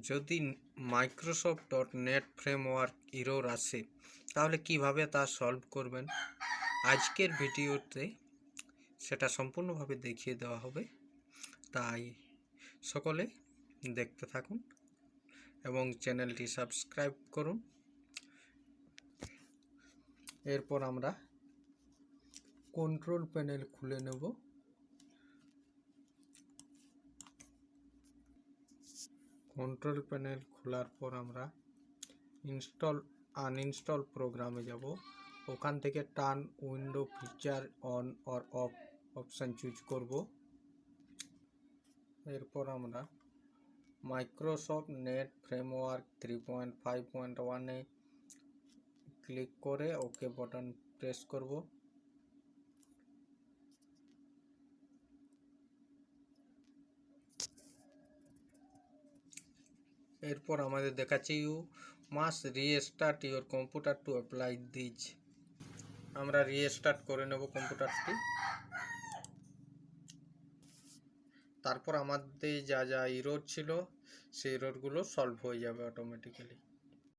যদি Microsoft dot net framework error আসে তাহলে কিভাবে তা সলভ করবেন আজকের ভিডিওতে সেটা সম্পূর্ণভাবে দেখিয়ে দেওয়া হবে। তাই সকলে দেখতে থাকুন এবং চ্যানেলটি সাবস্ক্রাইব করুন। এরপর আমরা কন্ট্রোল প্যানেল খুলে নেব। কন্ট্রোল প্যানেল খোলার পর আমরা আনইনস্টল প্রোগ্রামে যাব। ওখান থেকে turn window feature on or off option choose করব। এরপর আমরা মাইক্রোসফট নেট ফ্রেমওয়ার্ক 3.5.1 এ ক্লিক করে ওকে বাটন প্রেস করব। এরপর আমাদের দেখাচ্ছে you must restart your computer to apply this. আমরা রিস্টার্ট করে নেব কম্পিউটারটি। তারপর আমাদের যা যা এরর ছিল সেই এররগুলো সলভ হয়ে যাবে অটোমেটিক্যালি।